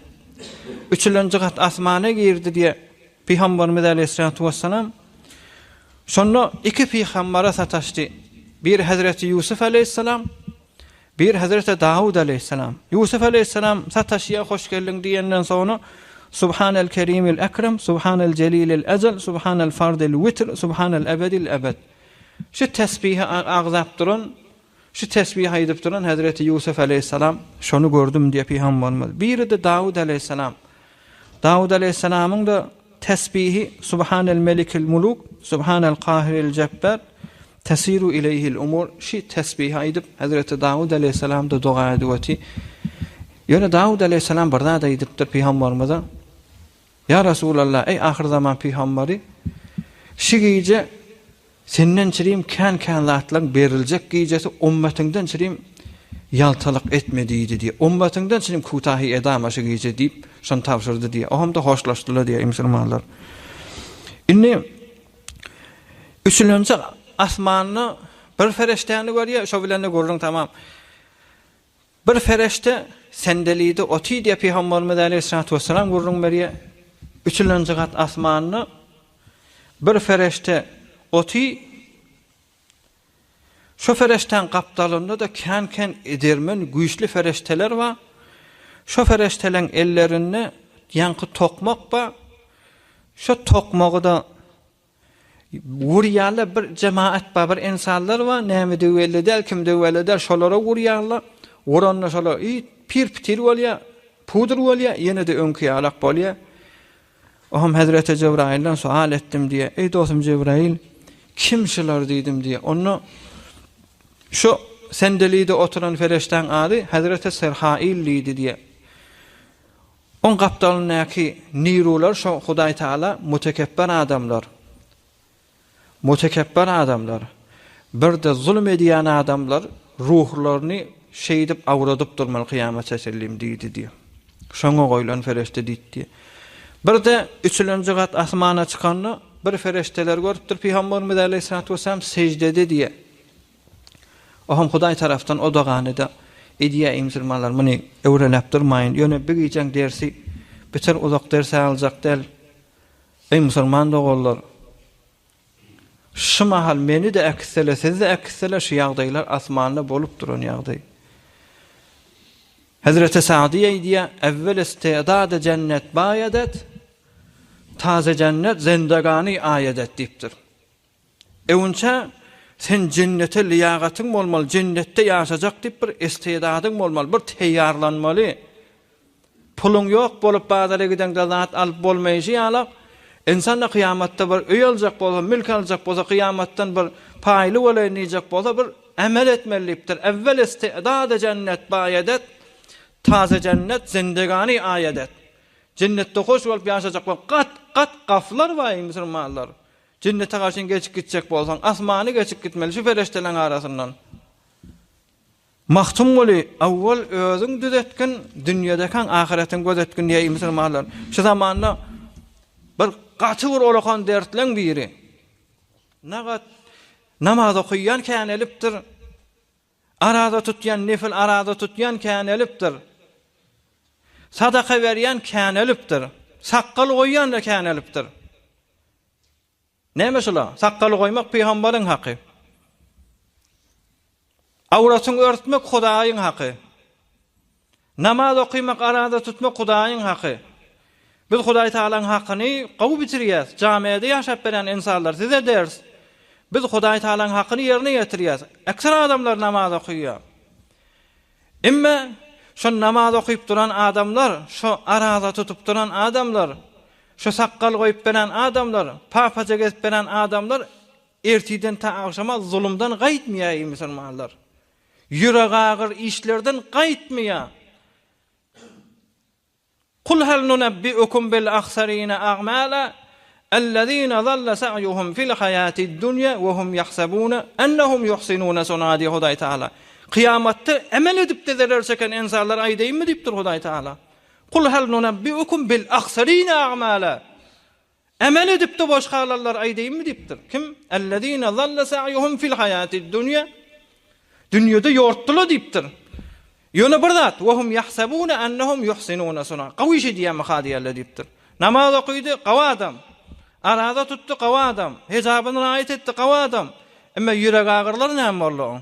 B: Üçüncü gat asmana girdi diye Peygamberimiz Aleyhissalatu vesselam şonu iki peygambara sataşdy. Bir Hazreti Yusuf Aleyhisselam, bir Hazreti Davud Aleyhisselam. Yusuf Aleyhisselam sataşýa hoş geldin diýenden soňra Subhanal Kerimil Ekrem, Subhanal Celilil Ecel, Subhanal Fardil Witr, Subhanal Ebedil Ebed. Şu tesbihi agzap duran, şu tesbih aýdyp duran Hazreti Yusuf Aleyhisselam şonu gördüm diye Peygamberimiz. Biri de Davud Aleyhisselam. Davud Aleyhisselam'ın da tesbihi Subhanal Melikil Muluk, Subhanal Qahiril Cebbar, tesiru ileyhil umur. Şu tesbihi aýdyp Hazreti Davud Aleyhisselam da dua edýärdi. Ýöne Davud Aleyhisselam barda aýdypdyr Peygamberimize: "Ya Resulallah, ey ahir zaman peygamberi, şu giýje senden çirim kan zatlaryň beriljek giýjesi ummetiňden çirim ýaltalyk etmediýdi diye. Ummetiňden çirim kutahy edamaşy giýje diýip şonu tapşyrdy diye. Oham da hoşlaşdylar diye musulmanlar. Inni üçüncü asmanyny bir fereştäni görýär, şo bilen görüň tamam. Bir fereşte sendeliydi oti diye Peygamberimiz Aleyhissalatu vesselam görüň berýär. Üçüncü gat asmanyny bir fereşte oti şu fereşten kaptalında da kan edermen güýçli fereşteler var. Şu fereşteleň ellerini ýanky tokmak ba. Şu tokmagy da wurýarlar bir jemaat ba, bir insanlar var. Näme döweleder, kim döweleder, şolara wurýarlar. Wuranlar şolar pir bolýar, pudr bolýar, ýene de öňküýalak bolýar. Oham Hazreti Cebrail'den sual ettim diye. Ey dostum Cebrail, kim şular diýdim diye. Onu şu sendelide oturan fereşten adı Hazreti Serhail idi diye. On kaptalındaki nirular şu Hudaý Taala mutekebber adamlar. Mutekebber adamlar. Bir de zulm edýän adamlar ruhlaryny şeydip awradyp durmaly kıyamet tesellim diýdi diýe. Şoňa goýulan ferişte diýdi. Bir de üçüncü gat asmana çykanda bir ferişteler görüpdir Peygamberimiz Aleyhissalatu vesselam secdede diýe. Oham Hudaý tarapdan o doganyda ediýä musulmanlar muny öwrelep durmaýyn. Ýöne bir giýen dersi beter uzak ders aljak del. Ey musulman dogollar. Şu mahal meni de aksele, siz de aksele şu ýagdaýlar asmanda bolup duran ýagdaý. Hazreti Sa'diye diýe, evvel istidad cennet bayadet, taze cennet zindagany ayedet diýipdir. Ewnçe sen cennete liýagatyň bolmaly, cennette ýaşajak diýip bir istidadyň bolmaly, bir teýýarlanmaly. Pulun yok bolup bazara giden zat alıp bolmaýjy ýalak. İnsan da kıyamatda bir öý aljak bolsa, mülk aljak bolsa, kıyamatdan bir paýly bolanýjak bolsa bir amel etmelipdir. Evvel istidad cennet bayadet, taze cennet zindagany ayedet. Cennette hoş bolup ýaşajak bol kat gaflar var musulmanlar. Cennete garşy geçip gitjek bolsaň, asmany geçip gitmeli şu feriştelerin arasyndan. Mahtum boli awwal özüň düzetken dünýädeki ahiretin gözetken diýe musulmanlar. Şu zamanda bir gaty bir olakan dertleň biri. Nagat namaz okuyan känelipdir. Arada tutyan nefil arada tutyan känelipdir. Sadaka berýän känelipdir. Saqqal goýan da känelipdir. Näme şula? Saqqal goýmak peýgamberiň haqqy. Awratyny örtmek Hudaýyň haqqy. Namaz okumak, arada tutmak Hudaýyň haqqy. Biz Hudaý Taala'nın haqqyny gawy bitirýäs. Jamiýede ýaşap beren insanlar size ders. Biz Hudaý Taala'nın haqqyny ýerine ýetirýäs. Ekser adamlar namaz okuýar. Emma şu namaz okuyup duran adamlar, şu arada tutup duran adamlar, şu saqqal goýup beren adamlar, papaja gezip beren adamlar ertiden ta akşama zulümden gaýtmaýar musulmanlar. Ýüreg agyr işlerden gaýtmaýar. Kul hal nunabbi'ukum bil akhsarina a'mala allazina dhalla sa'yuhum fil hayatid dunya wa hum yahsabuna annahum yuhsinuna sun'a diýip Hudaý Taala. Kıyamatda emel edip de zarar çeken insanlar aýdaýynmy diýipdir Hudaý Taala. Kul hal nunabbi'ukum bil akhsarina a'mala. Emel edip de boş galarlar aýdaýynmy diýipdir. Kim? Allazina dhalla sa'yuhum fil hayatid dunya. Dünýede ýortdylar diýipdir. Ýöne bir zat, "Wa hum yahsabuna annahum yuhsinuna sun'a." Gawy şey diýen mahadiýerler diýipdir. Namaz okuýdy, gawa adam. Arada tutdy, gawa adam. Hejabyny aýat etdi, gawa adam. Emma ýüreg agyrlar näme boldy?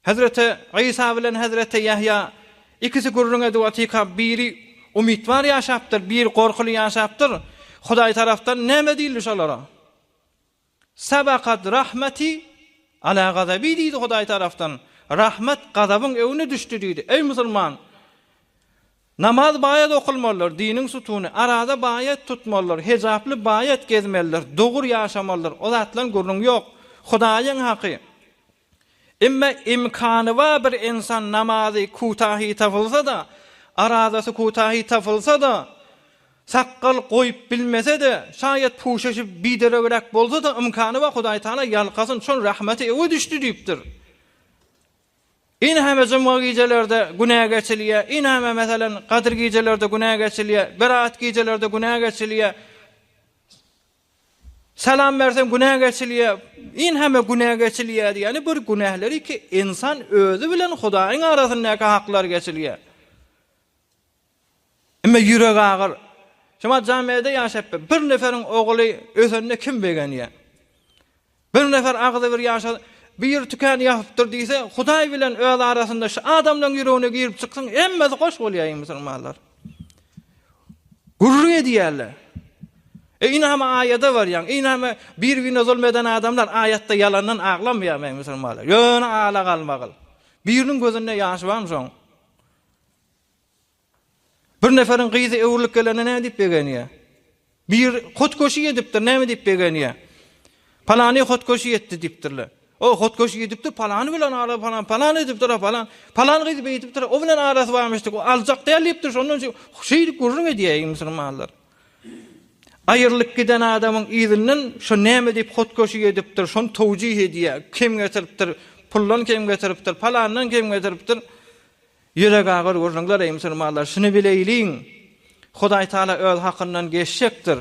B: Hazreti İsa bilen Hazreti Yahya ikisi gurruna duatika biri umidvar ýaşapdyr, biri gorkuly ýaşapdyr. Hudaý tarapdan näme diýildi şolara? Sabaqat rahmeti ala gazabi diýdi Hudaý tarapdan. Rahmet gazabyň öwüne düşdi diýdi. Ey musulman, namaz baýat okulmalylar, diniň sutuny arada baýat tutmalylar, hejaply baýat gezmeliler, dogry ýaşamalylar. O zatlaň gurrun ýok. Hudaýyň haqqy. Emma imkany var bir insan namazy kutahy tapylsa da, aradasy kutahy tapylsa da, saqqal goýup bilmese de, şaýat puşaşyp bideregirek bolsa da imkany var Hudaý Taala ýalkasyn şol rahmeti öwe düşdi diýipdir. İnhame cuma gecelerinde günah geçiliye, inhame meselen Kadir gecelerde günah geçiliye, Berat gecelerde günah geçiliye, salam versem günah geçiliye, inhame günah geçiliye yani bir günahları ki insan özü bilen Hudaýyň arasyndaky haklar geçiliye. Emma ýüreg agyr. Şoma jamiýede ýaşap bir neferiň oğly özüne kim begenýär? Bir nefer agdy bir ýaşa bir tükan ýapypdyr diýse, Hudaý bilen öz arasynda şu adamdan ýüregine girip çyksyň, emmesi goş bolýar musulmanlar. Gurrun edýärler. Inama aýada var ýa-ni, inama bir-birine zulmeden adamlar aýatda yalandan aglanmaýar musulmanlar. Ýöne ala galmagyl. Biriniň gözünde ýaş barmy şoň? Bir neferiň gyzy öwürlik gelene näme diýip begenýär? Bir hotkoşy edipdir, näme diýip begenýär? Palany hotkoşy etdi diýipdirler. O hotkoşy edipdir, palany bilen ala palan edipdir, palan gyzy beýdipdir. O bilen arasy barmyşdyk, o aljak diýipdir, şondan şeýle gurrun edýär musulmanlar. Aýyrlyk giden adamyň ýyzynyň şu näme diýip hotkoşy edipdir, şonu tawjih edýär, kim getiripdir, pullan kim getiripdir, palandan kim getiripdir. Yürek ağır gurrunlar ey musulmanlar, şunu bileyliň. Hudaý Taala öz hakyndan geçecekdir.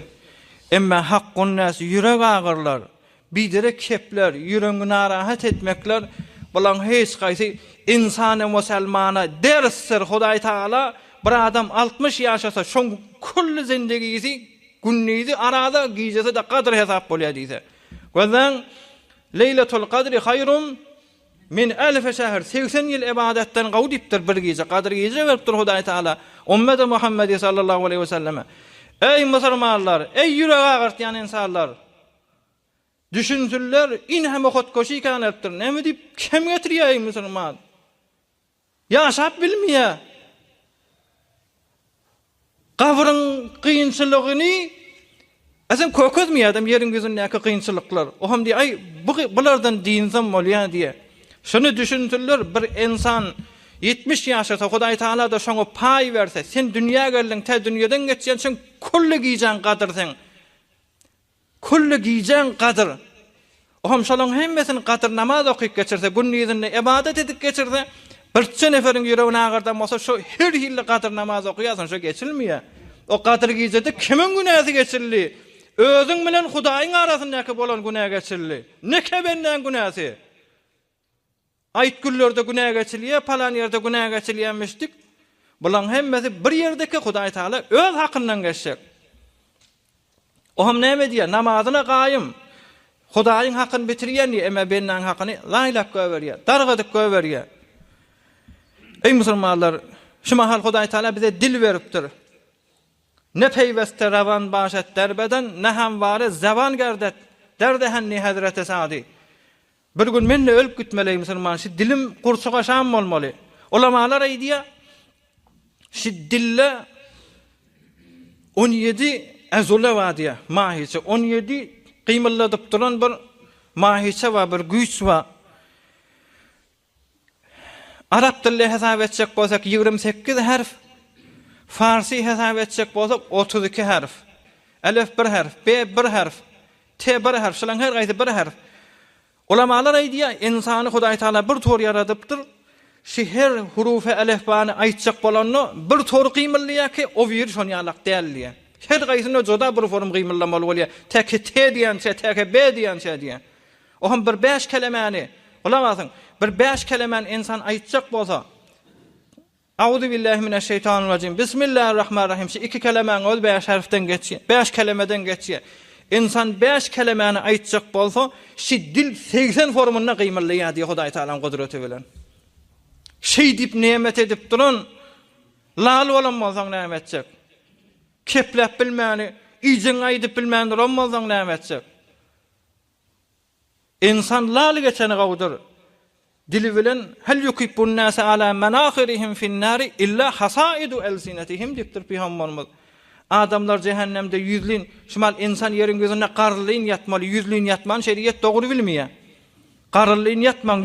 B: Emma hakkın näsi yürek ağırlar. Bidire kepler, yüreğini narahat etmekler. Bulan hiç gaýsy insana musulmana dersdir Hudaý Taala. Bir adam 60 yaşasa şoň kullu zindegisi günnidi arada gijese de kadr hesap bolýar diýse. Gözden Leylatul Kadri hayrun min elf şehr 80 yıl ibadetten gawdipdir bir gije kadr gije beripdir Hudaý Taala ümmeti Muhammed sallallahu aleyhi ve selleme. Ey musulmanlar, ey yürek ağırtyan insanlar, düşünsünler in hem hotkoşy kanapdyr. Näme diýip kim getirýär ey musulman? Ýaşap bilmeýär. Gabryň kynçylygyny Azam kökezmi adam yerin gözündäki kynçylyklar. O hem diýär, ay bulardan diýinsem bolýar diýe. Şunu düşünsünler bir insan 70 ýaşa Hudaý Taala da şoňa pay berse, sen dünýä geldiň, te dünýeden geçýän sen kullu giýjän gadyr sen. Kullu giýjän gadyr. O hem şolaň hemmesini gadyr namaz okyp geçirse, günnüzünde ibadet edip geçirse, birçe neferiň ýüregine agyrdan bolsa şu her ýyly gadyr namaz okýarsan şu geçilmeýär. O gadyr giýjede kimin günäsi geçildi? Özüň bilen Hudaýyň arasyndaky bolan günä geçildi. Neke benden günäsi? Ayt güllerde günä geçilýär, palan ýerde günä geçilýänmişdik. Bulan hemmesi bir ýerdeki Hudaý Taala öz hakyndan geçecek. O hem näme diýär? Namazyna gaýym. Hudaýyň hakyny bitirýän diýär, emma benden hakyny laýlap göwerýär, dargadyk göwerýär. Ey musulmanlar, şu mahal Hudaý Taala bize dil beripdir. Ne peýweste rawan başat derbeden, ne hamwary zaban gerdet. Derde henni Hazreti Sadi. Bir gün menne ölüp gitmeliyim musulman, şu dilim kursuğa şam bolmaly. Ulamalar aýdýar, şu dille 17 azula wadiýa, mahiçe 17 gymylladyp duran bir mahiçe we bir güýç we Arap dilinde hesap etsek bolsak 28 harf, Farsi hesap etsek bolsak 32 harf. Elif bir harf, B bir harf, T bir harf, şolaň her gaýsy bir harf. Ulamalar aýdýar, insany Hudaý Taala bir tor yaradypdyr. Şu her hurufa elifbany aýtjak bolany bir tor gymyllyýar ki, o wir şonu ýalak dälýär. Her gaýsyna joda bir form gymyllamaly bolýar. Teke T diýençe, teke B diýençe diýär. O hem bir 5 kelemeni, ulamasyň, bir 5 kelemen insan aýtjak bolsa, Auzu billahi mineşşeytanirracim. Bismillahirrahmanirrahim. Şu iki kelemen ol 5 harfden geçýär. 5 kelemeden geçýär. İnsan 5 kelemeni aýtjak bolsa, şu dil 80 formuna gymyllyýar diýär Hudaý Taalaň gudreti bilen. Şey diýip nemet edip duran, lal bolanmasaň näme etjek? Keplep bilmäni, iýjin aýdyp bilmäni bolmasaň näme etjek? İnsan lal geçeni gawdyr. Dili bilen hel yukibbun nase ala manakhirihim fin nari illa hasaidu elsinatihim dipdir Peygamberimiz. Adamlar cehennemde yüzlin, şumal insan yerin gözüne qarlylyn yatmaly, yüzlin yatman şeriat dogry bilmeýär. Qarlylyn yatman,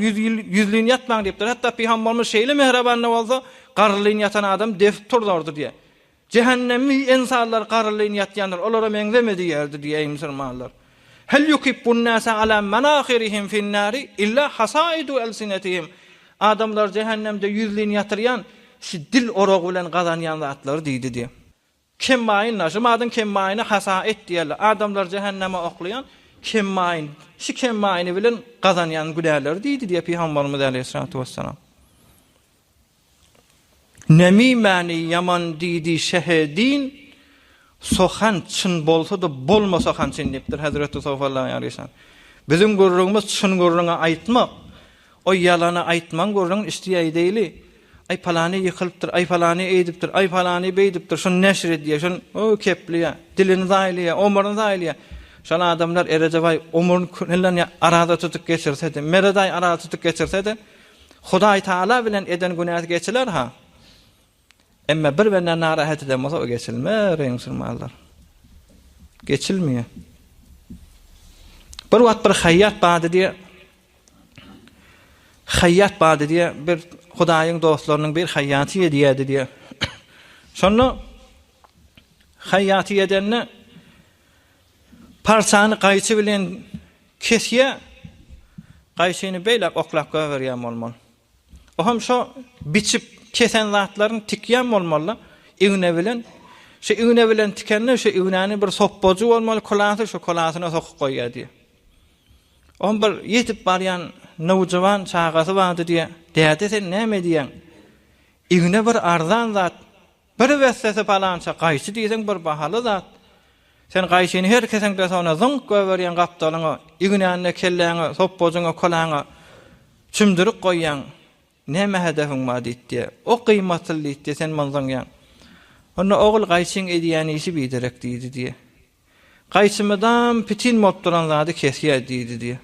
B: yüzlin yatman dipdir. Hatta Peygamberimiz şeýle mehrebanly bolsa, qarlylyn yatan adam def turlardy diye. Cehennemli insanlar qarlylyn yatýanlar, olara meňzemedi ýerdi diye musulmanlar. Hel yukibbun nase ala manakhirihim fin nari illa hasaidu elsinatihim. Adamlar cehennemde yüzlin yatıryan, şu dil orağı bilen gazanyan zatlar diýdi diye. Kemmaýyn, şumadyn kemmaýyny hasaid diýerler. Adamlar cehenneme oklayan kemmaýyn, şu kemmaýyny bilen gazanyan günäler diýdi diye Peygamberimiz aleyhissalatu vesselam. Nemimani yaman diýdi şehedin, sohan çyn bolsa da bolmasa sohan çyn dipdir Hazreti sallallahu aleyhi ve sellem. Bizim gurrugymyz çyn gurruňa aýtmak, o ýalana aýtman gurruň istiyay değili. Ay palany ýykylypdyr, ay palany eýdipdir, ay palany beýdipdir, şonu neşr edýär, şonu o kepliýär, dilini zaýlýar, omuryny zaýlýar. Şol adamlar ereje omuryny kenlen arada tutup geçirse de, mereday arada tutup geçirse de, Hudaý Taala bilen eden günäsi geçiler ha. Emma bir benden narahat eden bolsa o geçilmez ey musulmanlar. Geçilmiyor. Bir wagt bir haýat bady diye bir Hudaýyň dostlarynyň bir haýaty diýdi diye. Şonu haýaty edenne parsany gaýçy bilen kesýär. Gaýşyny beýle oklap berýän bolmaly. O hem şo biçip kesen zatlaryny tikýän bolmaly. Iňne bilen, şu iňne bilen tikenle şu iňnäni bir sopboju bolmaly, kolasy şu kolasyna sokup goýýar. On bir ýetip barýan nowjawan çagasy bardy diye. Däde sen näme diýen? Iňne bir arzan zat, bir wessese palança gaýşy diýsen bir bahaly zat. Sen gaýşyny her kesende sonra zınk berýän gapdalyňa, iňnäne kelläňe, sopbojuňa, kolaňa çümdürip goýýan. Näme hedefiň bar diýdi? O kıymatly diýdi sen manzaňýan. Onda oğul gaýşyň edýän işi biderek diýdi diye. Gaýşymydan pitin bolup duran zady kesýär diýdi diye.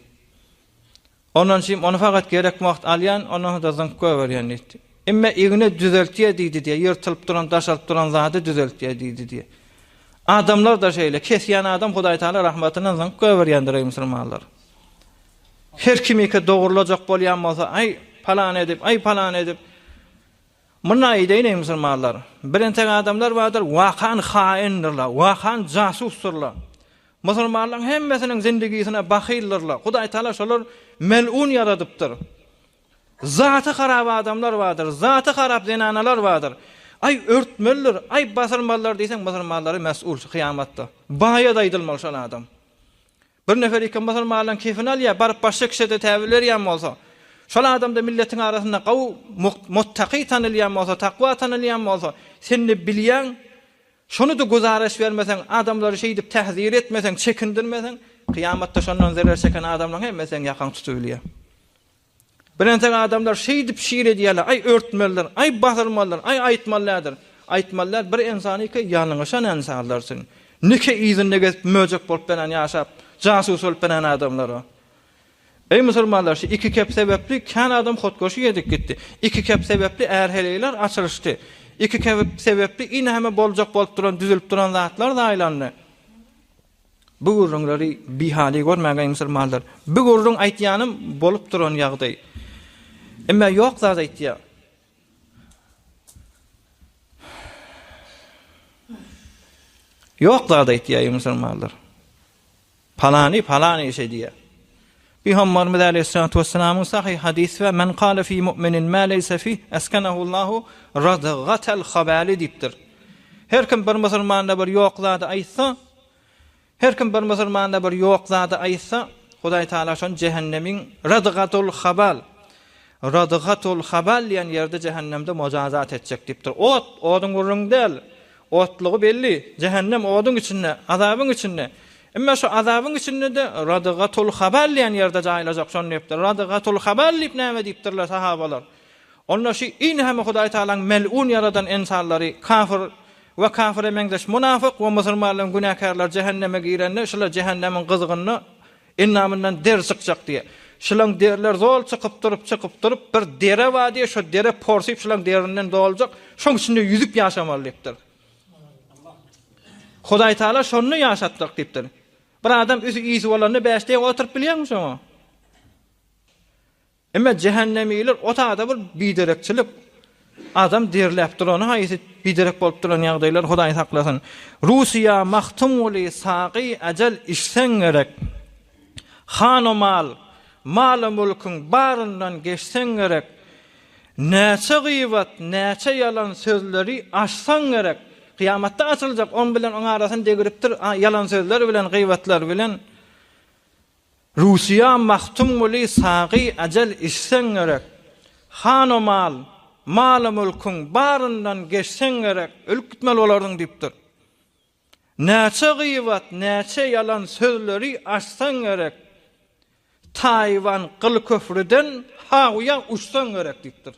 B: Ondan şeýle onu faqat gerek wagt alýan, onu da zınk berýän diýdi. Emme iňne düzeltýär diýdi diye, ýyrtylyp duran, daşalyp duran zady düzeltýär diýdi diye. Adamlar da şeýle kesýän adam Hudaý Taala rahmatynyň zınk berýändir ey musulmanlar. Her kimike dogurulajak bolýan bolsa, ay palan edip Muna ýa-da musulmanlar. Birinci adamlar vardır, wakan haindirler, wakan jasusdurlar. Musulmanlaryň hemmesiniň zindigisine bahyllarlar. Hudaý Taala şolar melun yaradypdyr. Zaty harap adamlar vardır, zaty harap zenanalar vardır. Ay örtmeller, ay basyrmalar diýsen musulmanlary mesul kıyamatda. Baýa daýdylmaly şol adam. Bir nefer iki musulmanlaryň kefini alýar, baryp başga kişide täwiller ýa bolsa. Şol adam da milletin arasında qaw muttaqi tanylýan bolsa, takwa tanylýan bolsa, seni bilýän, şonu da guzaraş bermesen, adamlary şeýdip tahzir etmesen, çekindirmesen, kıyamatda şondan zarar çeken adamlaryň hemmesini ýakan tutulýar. Birinci adamlar şeýdip şiir edýärler, ay örtmeler, ay basyrmalar, ay aýtmalardyr. Aýtmalar bir insanyky ýalňyşan insanlarsyn. Nike ýüzünde gezip möjek bolup benen ýaşap, jasus bolup benen adamlar o. Ey musulmanlar, şu iki kep sebepli kan adam hotgoşu yedik gitti. İki kep sebepli erheleyler açılıştı. İki kep sebepli ine heme bolacak bolup duran, düzülüp duran zatlar da aylanlı. Bu gurrunları bihali görmegen musulmanlar. Bu gurrun aýtýanym bolup duran ýagdaý. Emme ýok zat aýtýar. Ýok zat aýtýar musulmanlar. Palany şey diýär. Peygamberimiz Aleyhissalatu vesselam'ın sahih hadis ve men qala fi mu'minin ma laysa fi askanahu Allahu radghatal khabali dipdir. Her kim bir musulmanda bir ýok zady aýtsa, her kim bir musulmanda bir ýok zady aýtsa, Hudaý Taala şon cehennemiň radghatul khabal. Radghatul khabal ýan ýerde cehennemde mujazat etjek dipdir. Oduň gurrun del. Otlugy belli. Cehennem oduň içinde, azabyň içinde. Emma şu azabyň içinde de radgatul habal ýan ýerde jaýlajak şonu diýipdir. Radgatul habal diýip näme diýipdirler sahabalar. Onlar şu in hem Hudaý Taalaň melun yaradan insanlary kafir we kafir emeňdeş munafyk we musulmanlaryň günahkarlar cehenneme girenler, şular cehennemiň gyzygyny innamyndan der çykjak diýe. Şular derler zol çykyp durup bir dere wa diýe şu dere porsyp şular derinden doljak, şoň içinde ýüzüp ýaşamaly diýipdir. Hudaý Taala şonu ýaşatdyk diýipdir. Bir adam üsü bolany beşde oturup bilýärmi şoňa? Emma cehennemiler o taada bir biderekçilik adam derläp duran, haýsy biderek bolup duran ýagdaýlar Hudaý saklasyn. Rusiya mahtumuli saqi ajal işsen gerek. Hanomal, mal mulkun baryndan geçsen gerek. Näçe gıýbat, näçe yalan sözleri aşsan gerek. Kıyamatda açılacak, on bilen on arasyny degiripdir, yalan sözler bilen, gıýbatlar bilen. Rusiya mahtum boli saqi ajal işsen gerek. Hanomal, mal mulkun baryndan geçsen gerek. Ölüp gitmeli olardyň diýipdir. Näçe gıýbat, näçe yalan sözleri aşsan gerek. Tayvan qıl köfrüden haýa uçsan gerek diýipdir.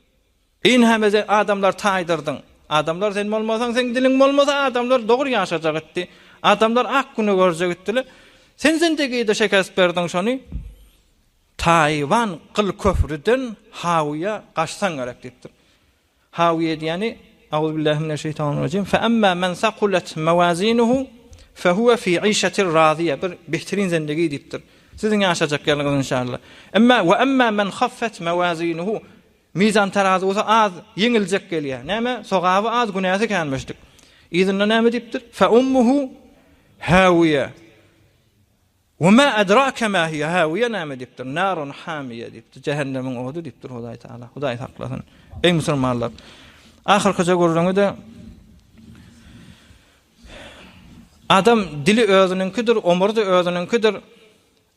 B: In hemeze adamlar taýdyrdyň. Adamlar sen bolmasaň, sen diliň bolmasa adamlar dogry ýaşajak etdi. Adamlar ak güni görjek etdiler. Sen zindegide şekast berdiň şonu. Tayvan qıl köfrüden haýa gaçsan gerek diýipdir. Haýa diýeni Euzu billahi mineşşeytanirracim. Fe amma men saqulat mawazinuhu fe huwa fi 'işatir radiye. Bir behtirin zindegi diýipdir. Sizin ýaşajak ýeriniz inşallah. Amma men khaffat mawazinuhu mizan tarazy az yeňiljek gelýär. Näme? Sogaby az günäsi kelmişdik. Izinle näme diýipdir? Fa ummuhu hawiye. وما أدراك ما هي هاوية näme dipdir? Narun hamiye dipdir. Cehennemin odu dipdir Hudaý Taala. Hudaý saklasyn. Ey musulmanlar. Ahyrkyja görüňi de adam dili özüninkidir, omurdy özüninkidir.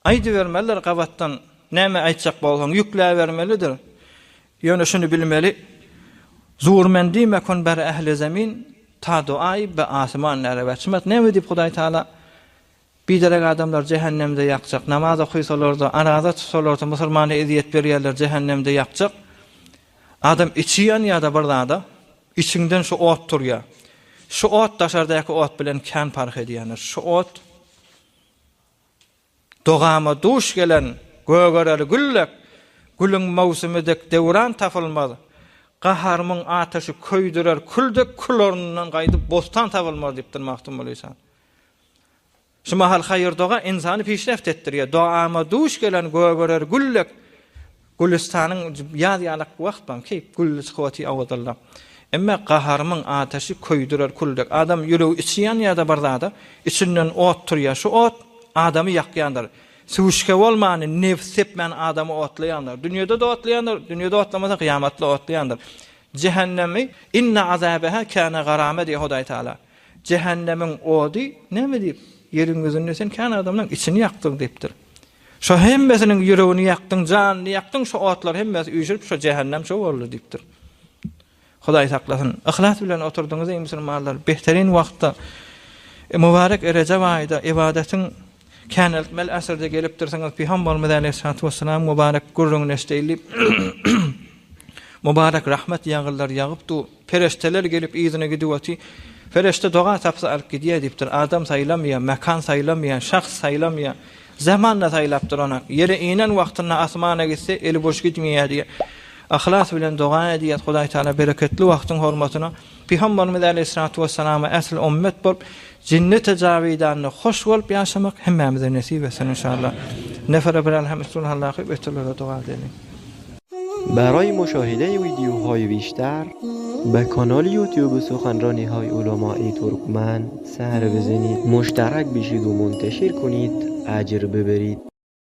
B: Aýdy bermeler gabatdan näme aýtjak bolsaň ýüklä bermelidir. Ýöne şunu bilmeli. Zurmendi mekun ber ehli zemin ta duay be asman närebatşmat näme dip Hudaý Taala biderek adamlar cehennemde yakacak. Namaz okuysalar da, arada tutsalar da, musulmana eziyet berýärler cehennemde yakacak. Adam içiyan ya da barda içinden şu ot turya. Şu ot daşardaky ot bilen kan fark edýänler. Şu ot dogama duş gelen gögöreli güllek gülüň mawsumydek dewran tapylmaz. Gaharmyň ataşy köýdürer, küldek kulorundan gaýdyp bostan tapylmaz dipdir Mahtum Bolýsan. Şu mahal hayır doğa insanı pişreft ettirýär. Doama duş gelen gögörer güllek Gülistanyň ýaly-ýalak wagt bam ki gül çykwaty awdallar. Emma gaharmyň ataşy köýdürer küldek. Adam ýüregi içýän ýa-da barda içinden ot turýar. Şu ot adamy ýakýandyr. Suwuşka bolmany nefsep men adamy otlaýandyr. Dünýede de otlaýandyr, dünýede otlamasa kıyamatda otlaýandyr. Cehennemi inna azabaha kana garama diýip Hudaý Taala. Cehennemin ody näme diýip ýeriň gözünde sen kan adamlaryň içini ýakdyň diýipdir. Şu hemmesiniň ýüregini ýakdyň, janyny ýakdyň, şu otlar hemmesi üýşürip şu cehennem şu boldy diýipdir. Hudaý saklasyn. Ihlas bilen oturdyňyz ey musulmanlar, behterin wagtda mübarek Recep aýyda ibadetin känelmel asyrda gelip dursaňyz Peygamber Aleyhissalatu vesselam mübarek gurrüňe eşdeýlip mübarek rahmet ýağyllar ýagypdy. Ferişteler gelip ýyzyna gidýärdi. Ferişte doğa tapsa alyp gidýär diýipdir. Adam saýlamaýar, mekan saýlamaýar, şahs saýlamaýar. Zamanla saýlapdyr ona. Ýere inen wagtyna asmana gitse eli boş gitmeýär diýär. Ahlas bilen doga edýät Hudaý Taala bereketli wagtyň hormatyna Peygamberimiz Aleyhissalatu vesselam asl ummet bolup cennet-e jawidanny hoş bolup ýaşamak hemmemize nesip etsin inşallah. Nefere bilen hem Subhanallah ve teala doga edelim.
C: برای مشاهده ویدیوهای بیشتر به کانال یوتیوب سخنرانی های علماء ترکمن سر بزنید، مشترک بشید و منتشر کنید، اجر ببرید.